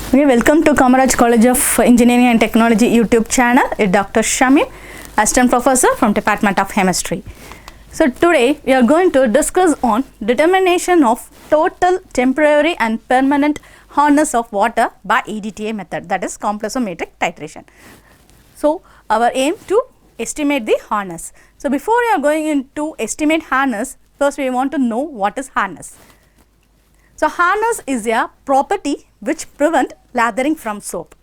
Okay, welcome to Kamaraj College of Engineering and Technology YouTube channel. It's Dr. Shamim, Assistant Professor from Department of Chemistry. So today we are going to discuss on determination of total temporary and permanent hardness of water by EDTA method, that is complexometric titration. So our aim to estimate the hardness. So before we are going into estimate hardness, first we want to know what is hardness. So hardness is a property which prevent lathering from soap,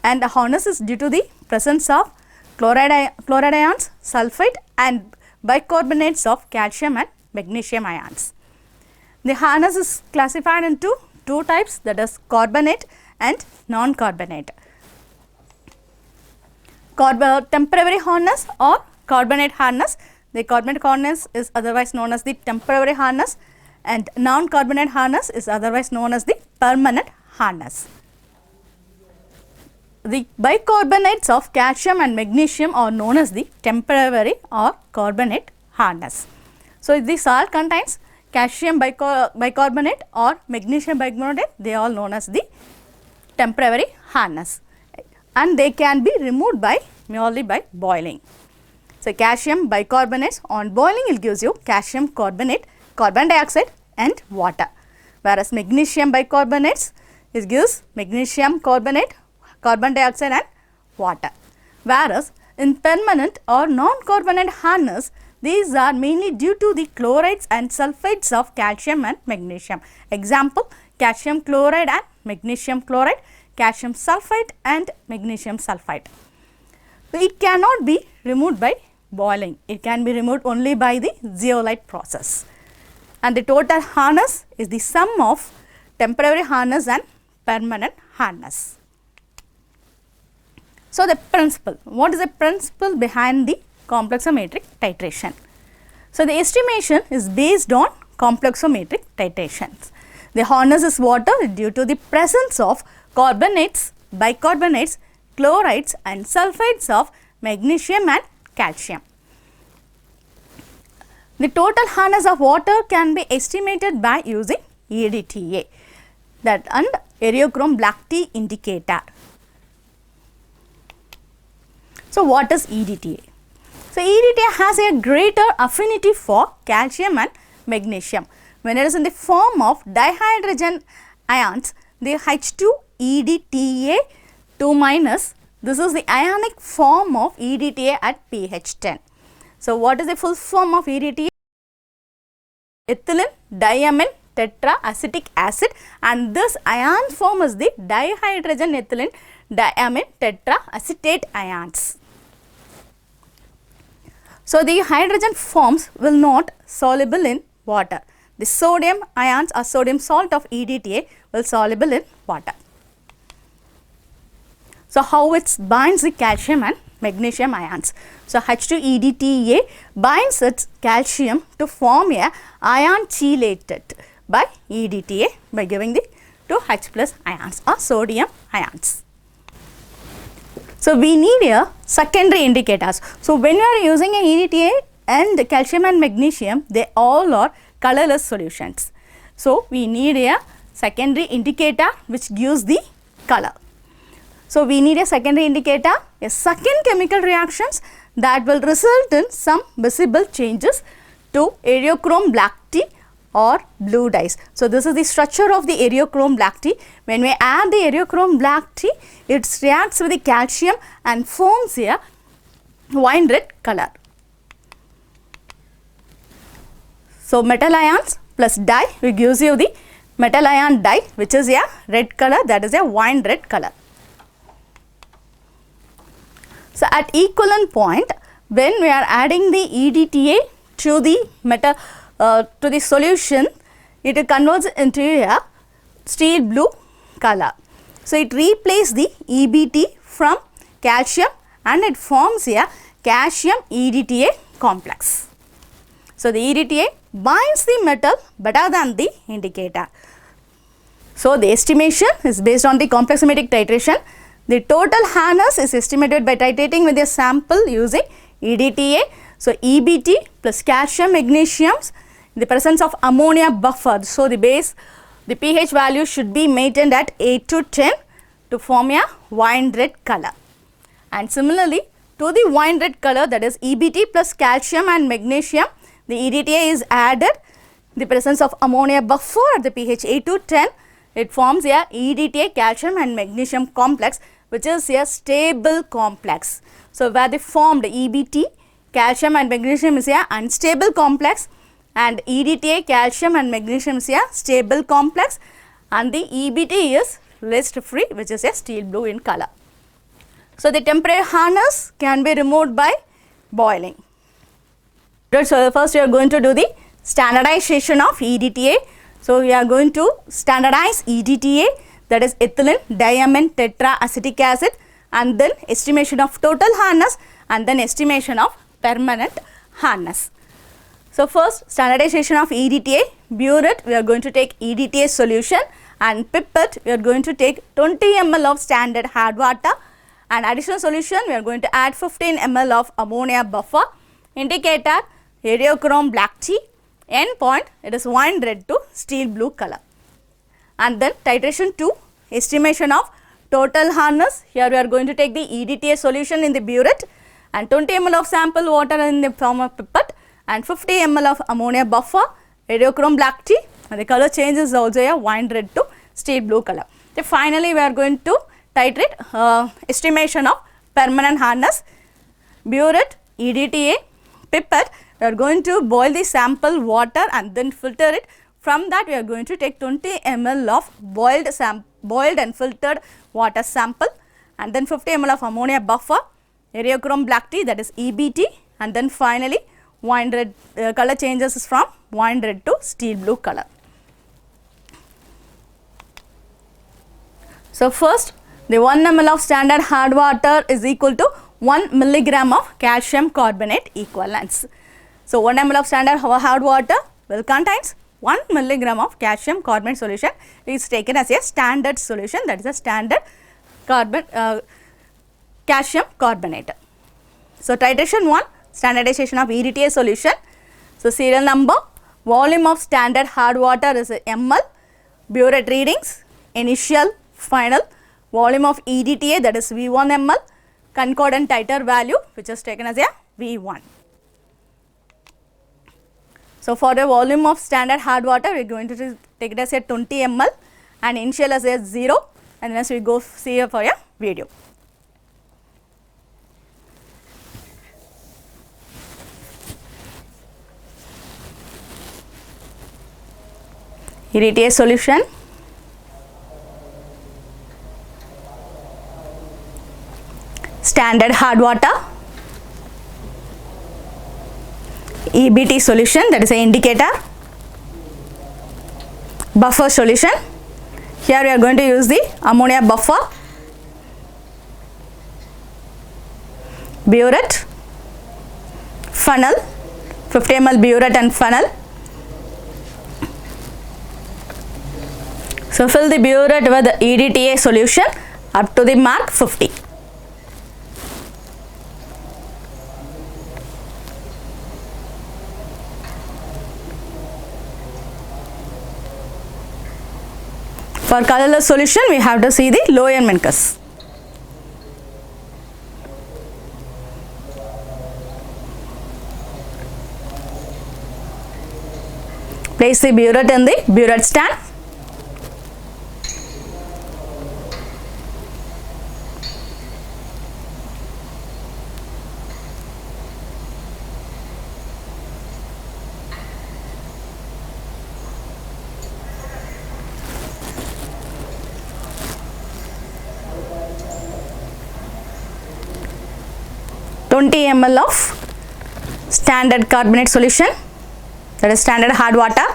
and the hardness is due to the presence of chloride ions, sulfate and bicarbonates of calcium and magnesium ions. The hardness is classified into two types, that is carbonate and non-carbonate. Temporary hardness or carbonate hardness. The carbonate hardness is otherwise known as the temporary hardness, and non-carbonate hardness is otherwise known as the permanent hardness. The bicarbonates of calcium and magnesium are known as the temporary or carbonate hardness. So this all contains calcium bicarbonate or magnesium bicarbonate, they are all known as the temporary hardness, and they can be removed by merely by boiling. So calcium bicarbonates, on boiling it gives you calcium carbonate, carbon dioxide and water, whereas magnesium bicarbonates, it gives magnesium carbonate, carbon dioxide and water. Whereas in permanent or non-carbonate hardness, these are mainly due to the chlorides and sulfates of calcium and magnesium. Example, calcium chloride and magnesium chloride, calcium sulfate and magnesium sulfite. So it cannot be removed by boiling, it can be removed only by the zeolite process. And the total hardness is the sum of temporary hardness and permanent hardness. So the principle, what is the principle behind the complexometric titration? So the estimation is based on complexometric titrations. The hardness is water due to the presence of carbonates, bicarbonates, chlorides and sulfates of magnesium and calcium. The total hardness of water can be estimated by using EDTA, that and areochrome black tea indicator. So what is EDTA? So EDTA has a greater affinity for calcium and magnesium. When it is in the form of dihydrogen ions, the H2 EDTA2-, this is the ionic form of EDTA at pH 10. So what is the full form of EDTA? Ethylene diamine tetraacetic acid, and this ion form is the dihydrogen ethylene diamine tetraacetate ions. So the hydrogen forms will not soluble in water. The sodium ions or sodium salt of EDTA will soluble in water. So how it binds the calcium and magnesium ions? So H2EDTA binds its calcium to form a ion chelated by EDTA by giving the 2H plus ions or sodium ions. So we need a secondary indicators. So when you are using an EDTA and calcium and magnesium, they all are colorless solutions. So we need a secondary indicator which gives the color. So we need a secondary indicator, a second chemical reactions that will result in some visible changes to areochrome black tea or blue dyes. So this is the structure of the areochrome black tea. When we add the areochrome black tea, it reacts with the calcium and forms a wine red color. So metal ions plus dye will gives you the metal ion dye, which is a red color, that is a wine red color. So at equivalent point, when we are adding the EDTA to the to the solution, it converts into a steel blue color. So it replaces the EBT from calcium and it forms a calcium EDTA complex. So the EDTA binds the metal better than the indicator. So the estimation is based on the complexometric titration. The total hardness is estimated by titrating with a sample using EDTA. So EBT plus calcium magnesiums in the presence of ammonia buffer. So the pH value should be maintained at 8 to 10 to form a wine red color. And similarly, to the wine red color, that is EBT plus calcium and magnesium, the EDTA is added. The presence of ammonia buffer at the pH 8 to 10, it forms a EDTA calcium and magnesium complex, which is a stable complex. So, where they formed EBT, calcium and magnesium is a unstable complex, and EDTA, calcium and magnesium is a stable complex, and the EBT is list free, which is a steel blue in color. So, the temporary harness can be removed by boiling. So, first we are going to do the standardization of EDTA. So, we are going to standardize EDTA, that is ethylene diamine tetraacetic acid, and then estimation of total hardness, and then estimation of permanent hardness. So, first standardization of EDTA, burette we are going to take EDTA solution, and pipette we are going to take 20 ml of standard hard water, and additional solution we are going to add 15 ml of ammonia buffer, indicator radiochrome black tea, end point it is wine red to steel blue color. And then titration 2, estimation of total hardness, here we are going to take the EDTA solution in the burette and 20 ml of sample water in the form of pipette and 50 ml of ammonia buffer, radiochrome black tea, and the color change is also a wine red to steel blue color. Then finally, we are going to titrate estimation of permanent hardness, burette, EDTA, pipette, we are going to boil the sample water and then filter it. From that, we are going to take 20 ml of boiled and filtered water sample, and then 50 ml of ammonia buffer, radiochrome black tea, that is EBT, and then finally wine red color changes from wine red to steel blue color. So, first the 1 ml of standard hard water is equal to 1 milligram of calcium carbonate equivalents. So, 1 ml of standard hard water will contains 1 milligram of calcium carbonate solution is taken as a standard solution, that is a standard calcium carbonate. So, titration 1, standardization of EDTA solution. So, serial number, volume of standard hard water is ml, burette readings, initial, final, volume of EDTA, that is V1 ml, concordant titer value which is taken as a V1. So, for the volume of standard hard water, we are going to take it as a 20 ml and initial as a 0, and then we go see for a video. EDTA solution, standard hard water, EBT solution, that is an indicator, buffer solution. Here we are going to use the ammonia buffer, burette, funnel, 50 ml burette and funnel. So, fill the burette with the EDTA solution up to the mark 50. For colorless solution, we have to see the Lowenmankes. Place the burette in the burette stand. ml of standard carbonate solution, that is standard hard water.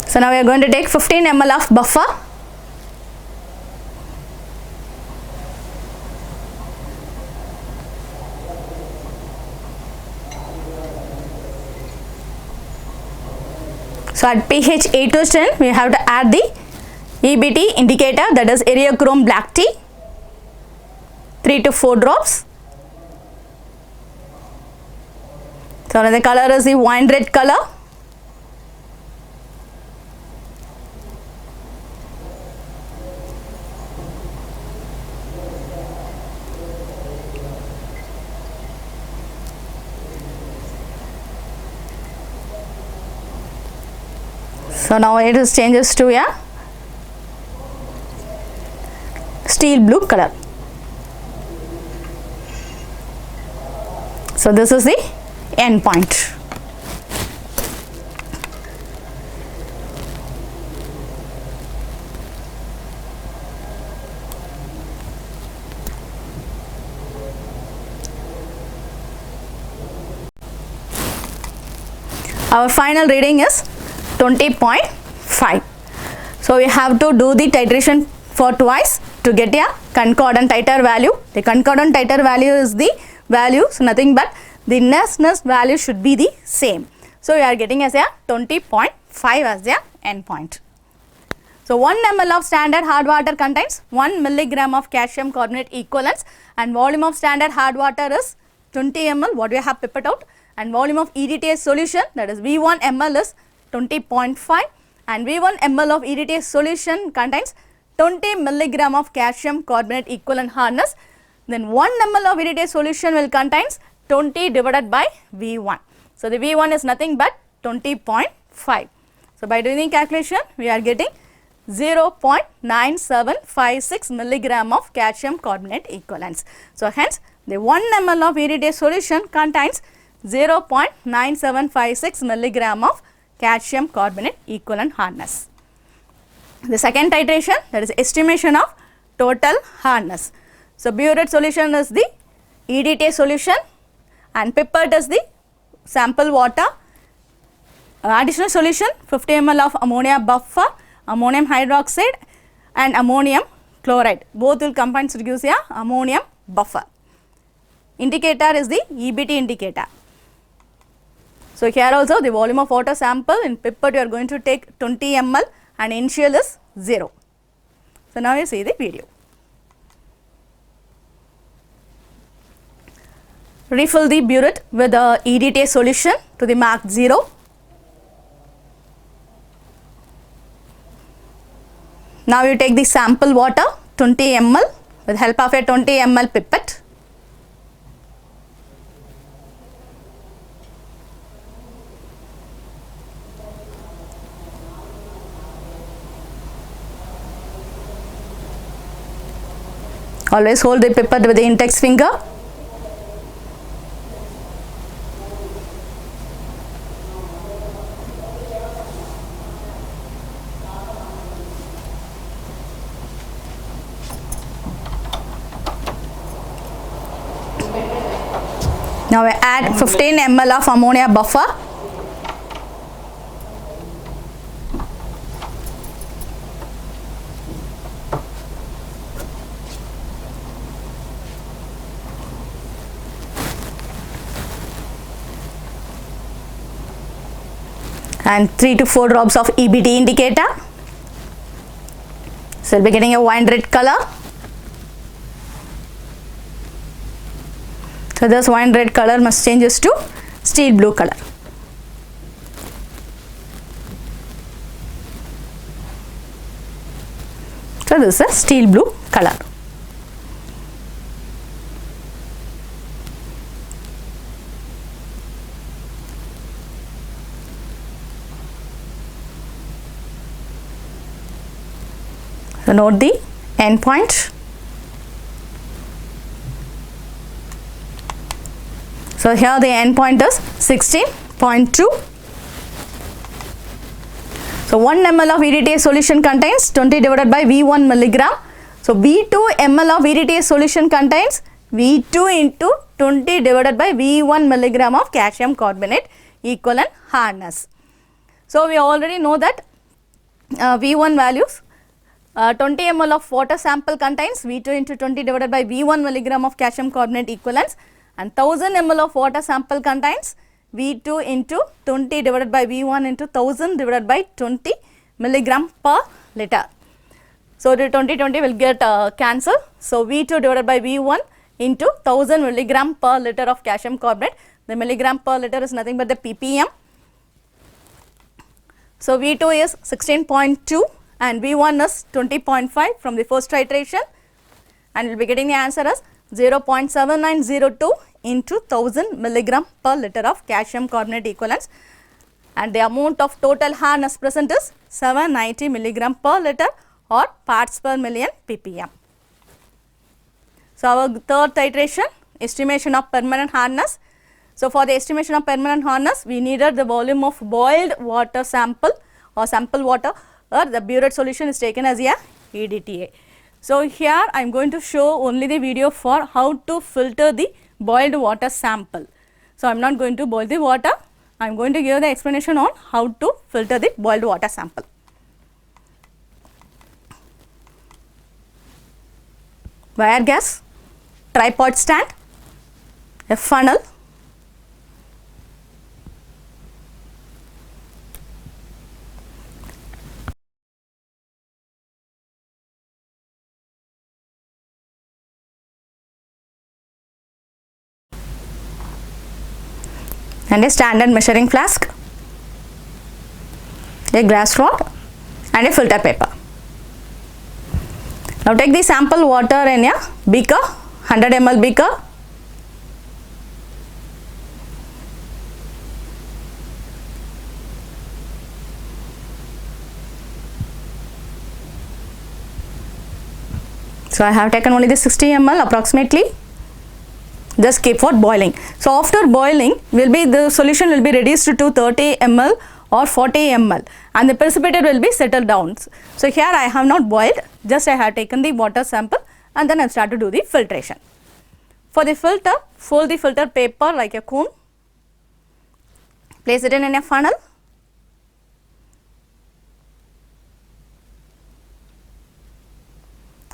So, now we are going to take 15 ml of buffer. So at pH 8 to 10 we have to add the EBT indicator, that is Eriochrome black tea, 3 to 4 drops. So the color is the wine red color. So now it is changes to a steel blue color. So this is the end point. Our final reading is 20.5. So we have to do the titration for twice to get a concordant titer value. The concordant titer value is the value, so nothing but the next value should be the same. So we are getting as a 20.5 as the end point. So 1 ml of standard hard water contains 1 milligram of calcium carbonate equivalents, and volume of standard hard water is 20 ml, what we have pipetted out, and volume of EDTA solution, that is V1 ml is 20.5, and V1 ml of EDTA solution contains 20 milligram of calcium carbonate equivalent hardness. Then 1 ml of EDTA solution will contains 20 divided by V1. So the V1 is nothing but 20.5. So by doing the calculation we are getting 0.9756 milligram of calcium carbonate equivalents. So hence the 1 ml of EDTA solution contains 0.9756 milligram of calcium carbonate equivalent hardness. The second titration, that is estimation of total hardness. So burette solution is the EDTA solution and pipette is the sample water. Additional solution 50 ml of ammonia buffer, ammonium hydroxide and ammonium chloride, both will combine to produce a ammonium buffer. Indicator is the EBT indicator. So here also the volume of water sample in pipette you are going to take 20 ml and initial is 0. So now you see the video. Refill the burette with the EDTA solution to the mark 0. Now you take the sample water 20 ml with help of a 20 ml pipette. Always hold the pipette with the index finger. Now we add 15 ml of ammonia buffer. And 3 to 4 drops of EBT indicator. So we'll be getting a wine red color. So this wine red color must changes to steel blue color. So this is a steel blue color. So note the end point. So here the end point is 16.2. So 1 ml of EDTA solution contains 20 divided by V1 milligram. So V2 ml of EDTA solution contains V2 into 20 divided by V1 milligram of calcium carbonate equivalent hardness. So we already know that V1 values. 20 ml of water sample contains V2 into 20 divided by V1 milligram of calcium carbonate equivalents, and 1000 ml of water sample contains V2 into 20 divided by V1 into 1000 divided by 20 milligram per liter. So, the 20 will get cancelled. So, V2 divided by V1 into 1000 milligram per liter of calcium carbonate. The milligram per liter is nothing but the ppm. So, V2 is 16.2 and V1 is 20.5 from the first iteration, and we will be getting the answer as 0.7902 into 1000 milligram per liter of calcium carbonate equivalents, and the amount of total hardness present is 790 milligram per liter or parts per million ppm. So, our third iteration, estimation of permanent hardness. So, for the estimation of permanent hardness, we needed the volume of boiled water sample or sample water, or the burette solution is taken as a EDTA. So, here I am going to show only the video for how to filter the boiled water sample. So, I am not going to boil the water, I am going to give the explanation on how to filter the boiled water sample. Wire gas, tripod stand, a funnel, and a standard measuring flask, a glass rod and a filter paper. Now, take the sample water in a beaker, 100 ml beaker. So, I have taken only the 60 ml approximately. Just keep for boiling. So, after boiling the solution will be reduced to 30 ml or 40 ml and the precipitate will be settled down. So, here I have not boiled, just I have taken the water sample and then I start to do the filtration. For the filter, fold the filter paper like a cone, place it in a funnel,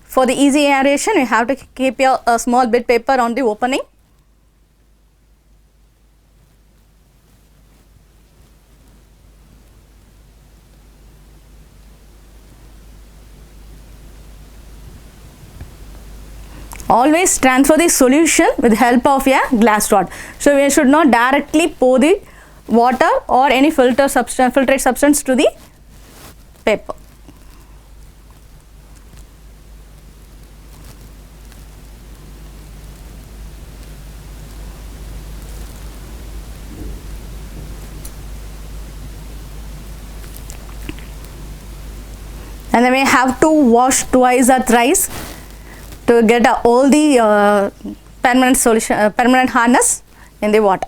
for the easy aeration you have to keep a small bit paper on the opening. Always transfer the solution with the help of a glass rod. So, we should not directly pour the water or any filtrate substance to the paper. And then we have to wash twice or thrice to get all the permanent solution, permanent hardness in the water.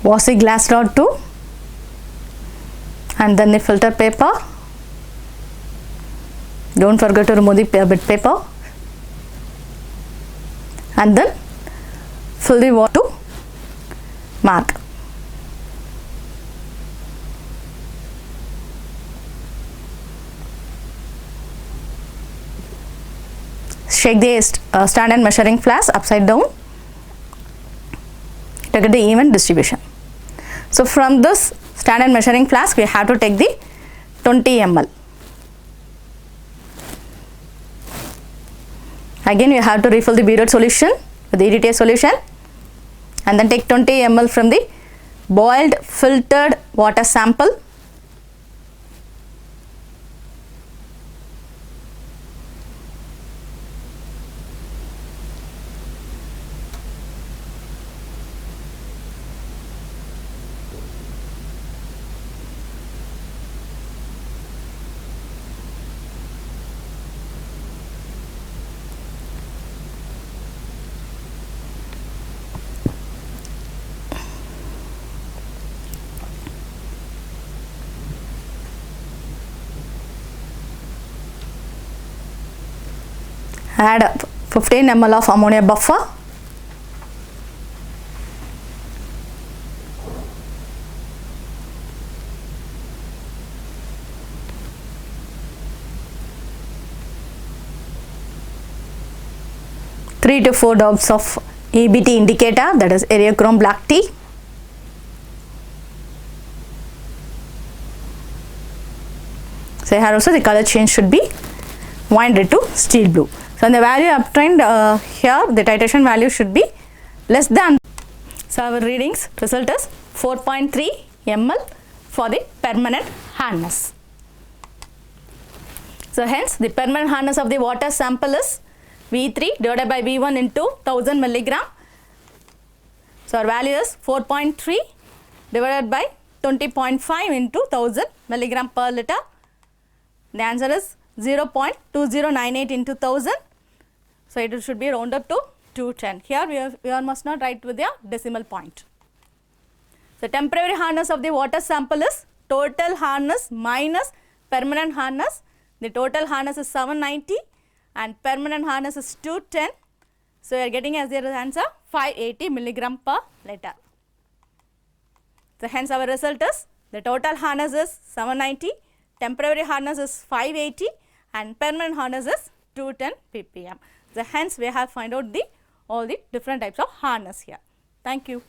Wash the glass rod too, and then the filter paper. Don't forget to remove the bit paper, and then fill the water to mark. Shake the standard measuring flask upside down to get the even distribution. So, from this standard measuring flask we have to take the 20 ml. Again you have to refill the burette solution with the EDTA solution and then take 20 ml from the boiled filtered water sample. add 15 ml of ammonia buffer. Three to 4 drops of EBT indicator, that is Eriochrome black tea. So here also the color change should be wine red to steel blue. So the value obtained here, the titration value should be less than. So our readings result is 4.3 ml for the permanent hardness. So hence the permanent hardness of the water sample is V3 divided by V1 into 1000 milligram. So our value is 4.3 divided by 20.5 into 1000 milligram per liter. The answer is 0.2098 into 1000. So it should be rounded up to 210. Here we must not write with a decimal point. The temporary hardness of the water sample is total hardness minus permanent hardness. The total hardness is 790 and permanent hardness is 210. So we are getting as the answer 580 milligram per liter. So hence our result is the total hardness is 790, temporary hardness is 580 and permanent hardness is 210 ppm. So hence we have find out all the different types of hardness here. Thank you.